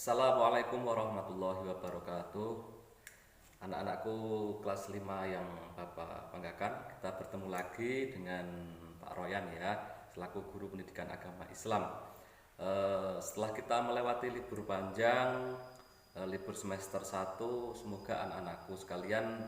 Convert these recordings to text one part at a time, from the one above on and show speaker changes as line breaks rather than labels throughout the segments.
Assalamualaikum warahmatullahi wabarakatuh. Anak-anakku kelas 5 yang Bapak banggakan, kita bertemu lagi dengan Pak Royan ya, selaku guru pendidikan agama Islam. Setelah kita melewati libur panjang, libur semester 1, semoga anak-anakku sekalian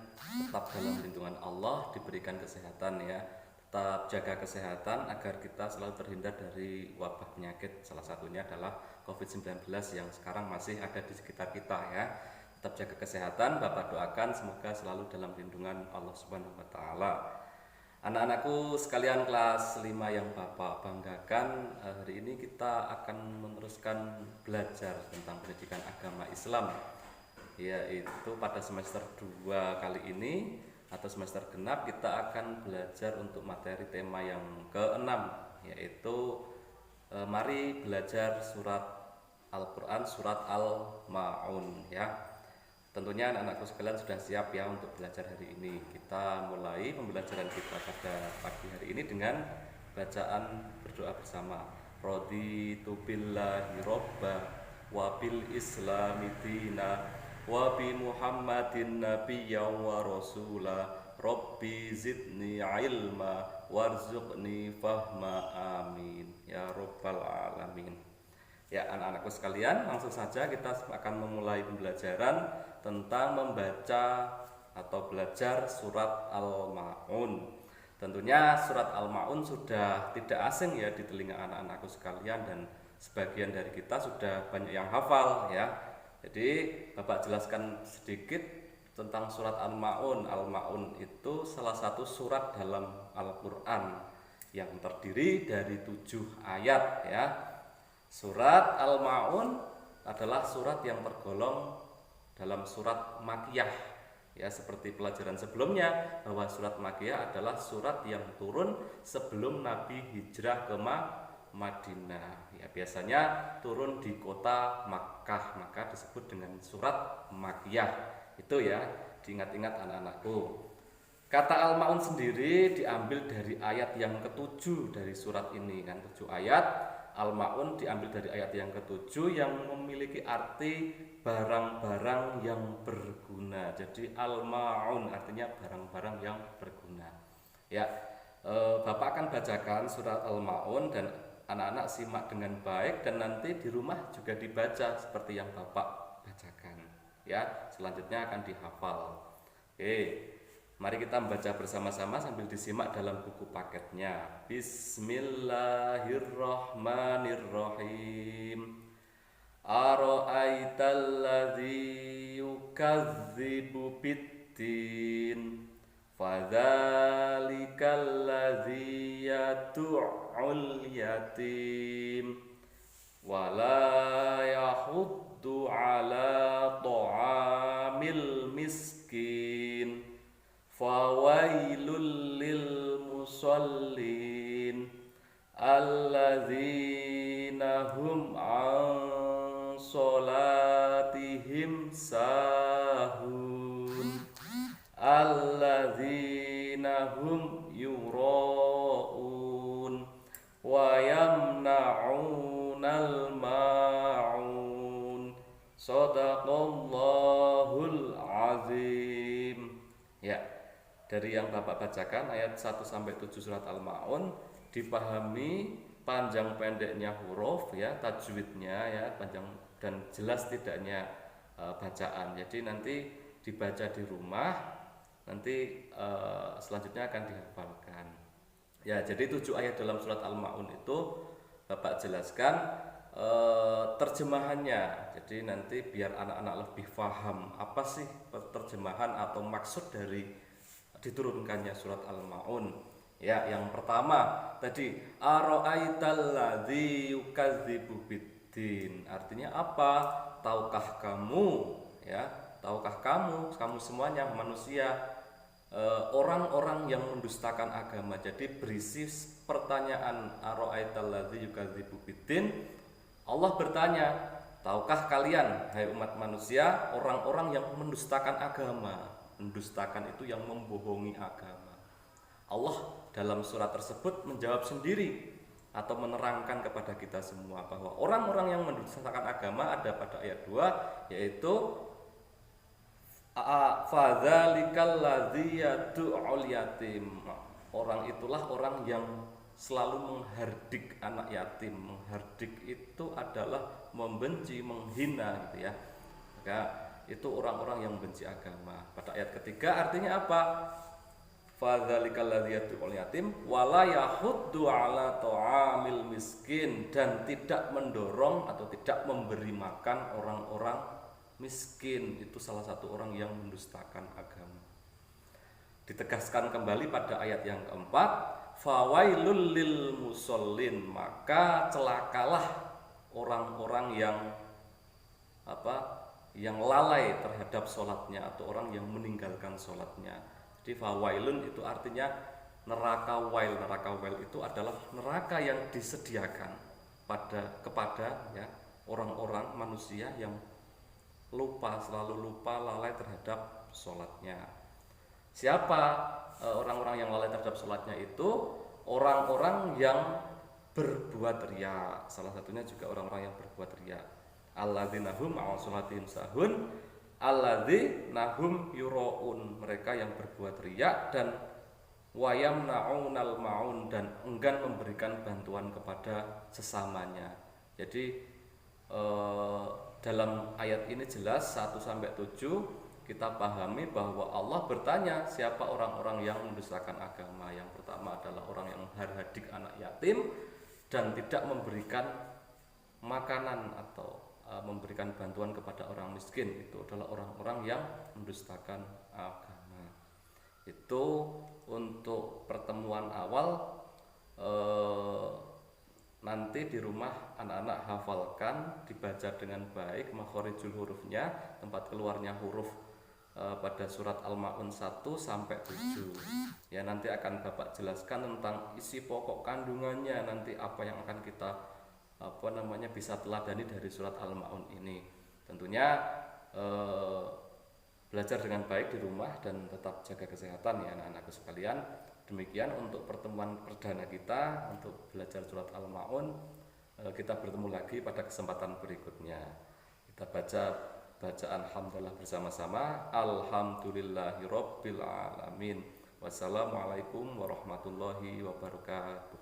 tetap dalam lindungan Allah, diberikan kesehatan ya. Tetap jaga kesehatan agar kita selalu terhindar dari wabah penyakit. Salah satunya adalah COVID-19 yang sekarang masih ada di sekitar kita ya. Tetap jaga kesehatan, Bapak doakan semoga selalu dalam lindungan Allah Subhanahu wa taala. Anak-anakku sekalian kelas 5 yang Bapak banggakan, hari ini kita akan meneruskan belajar tentang pendidikan agama Islam, yaitu pada semester 2 kali ini atau semester genap kita akan belajar untuk materi tema yang ke-6, yaitu mari belajar surat Al-Quran, surat Al-Ma'un ya. Tentunya anak-anakku sekalian sudah siap ya untuk belajar hari ini. Kita mulai pembelajaran kita pada pagi hari ini dengan bacaan berdoa bersama. Raditu billahi robba wa bil islami dina wa bi Muhammadin nabiyyan wa rasula Rabbi zidni ilma warzuqni fahma amin ya rabbal alamin. Ya anak-anakku sekalian, langsung saja kita akan memulai pembelajaran tentang membaca atau belajar surat Al-Ma'un. Tentunya surat Al-Ma'un sudah tidak asing ya di telinga anak-anakku sekalian, dan sebagian dari kita sudah banyak yang hafal ya. Jadi Bapak jelaskan sedikit tentang surat Al-Ma'un. Al-Ma'un itu salah satu surat dalam Al-Quran yang terdiri dari 7 ayat ya. Surat Al-Ma'un adalah surat yang tergolong dalam surat Makkiyah ya, seperti pelajaran sebelumnya bahwa surat Makkiyah adalah surat yang turun sebelum Nabi hijrah ke Madinah ya, biasanya turun di kota Makkah, maka disebut dengan surat Makkiyah. Itu ya, diingat-ingat anak-anakku. Kata Al-Ma'un sendiri diambil dari ayat yang ke-7 dari surat ini kan, 7 ayat. Al-Ma'un diambil dari ayat yang ke-7 yang memiliki arti barang-barang yang berguna. Jadi Al-Ma'un artinya barang-barang yang berguna. Ya, Bapak akan bacakan surat Al-Ma'un dan anak-anak simak dengan baik, dan nanti di rumah juga dibaca seperti yang Bapak bacakan. Ya, selanjutnya akan dihafal. Oke. Mari kita membaca bersama-sama sambil disimak dalam buku paketnya. Bismillahirrahmanirrahim. Ara'aital ladzi yukadzibu biddin fadzalikal ladzi yad'ul yatim wala yahuddu ala ta'amil miskin fawailul lil musallin alladzina hum an sholatihim sahun alladzina hum yura'un wa yamna'unal ma'un. Shadaqallahul azim. Ya, dari yang Bapak bacakan ayat 1 sampai 7 surat Al-Ma'un dipahami panjang pendeknya huruf ya, tajwidnya ya, panjang dan jelas tidaknya bacaan. Jadi nanti dibaca di rumah, nanti selanjutnya akan dihafalkan. Ya, jadi 7 ayat dalam surat Al-Ma'un itu Bapak jelaskan terjemahannya. Jadi nanti biar anak-anak lebih paham apa sih terjemahan atau maksud dari diturunkannya surat Al-Ma'un. Ya, yang pertama tadi ara'aital ladzi yukadzibu biddin. Artinya apa? Tahukah kamu ya? Tahukah kamu semuanya manusia, orang-orang yang mendustakan agama. Jadi berisi pertanyaan ara'aital ladzi yukadzibu biddin. Allah bertanya, tahukah kalian, hai umat manusia, orang-orang yang mendustakan agama? Mendustakan itu yang membohongi agama. Allah dalam surat tersebut menjawab sendiri, atau menerangkan kepada kita semua bahwa orang-orang yang mendustakan agama ada pada ayat 2, yaitu fadzalikal ladzi yad'ul yatim. Orang itulah orang yang selalu menghardik anak yatim. Menghardik itu adalah membenci, menghina gitu ya. Maka itu orang-orang yang membenci agama. Pada ayat ketiga artinya apa? Fadzalikal ladzi yad'ul yatim wala yahuddu ala ta'amil miskin, dan tidak mendorong atau tidak memberi makan orang-orang miskin. Itu salah satu orang yang mendustakan agama. Ditegaskan kembali pada ayat yang keempat, fawailul lil musallin, maka celakalah orang-orang yang yang lalai terhadap sholatnya atau orang yang meninggalkan sholatnya. Jadi fawailun itu artinya neraka wail. Neraka wail itu adalah neraka yang disediakan kepada ya orang-orang manusia yang selalu lupa, lalai terhadap sholatnya. Siapa orang-orang yang lalai terhadap sholatnya itu? Orang-orang yang berbuat riya. Salah satunya juga orang-orang yang berbuat riya. Alladzina hum 'ala sholatihim sahun, alladzina hum yuraun, mereka yang berbuat riya dan wayamna'unal ma'un, dan enggan memberikan bantuan kepada sesamanya. Jadi dalam ayat ini jelas 1-7 kita pahami bahwa Allah bertanya siapa orang-orang yang mendustakan agama. Yang pertama adalah orang yang menghardik anak yatim dan tidak memberikan makanan atau memberikan bantuan kepada orang miskin. Itu adalah orang-orang yang mendustakan agama. Itu untuk pertemuan awal. Nanti di rumah anak-anak hafalkan, dibaca dengan baik makhorijul hurufnya, tempat keluarnya huruf pada surat Al-Ma'un 1-7. Ya, nanti akan Bapak jelaskan tentang isi pokok kandungannya, nanti apa yang akan kita bisa teladani dari surat Al-Ma'un ini. Tentunya belajar dengan baik di rumah dan tetap jaga kesehatan ya anak-anakku sekalian. Demikian untuk pertemuan perdana kita untuk belajar surat Al-Ma'un. Kita bertemu lagi pada kesempatan berikutnya. Kita baca bacaan hamdalah bersama-sama. Alhamdulillahirabbil alamin. Wassalamualaikum warahmatullahi wabarakatuh.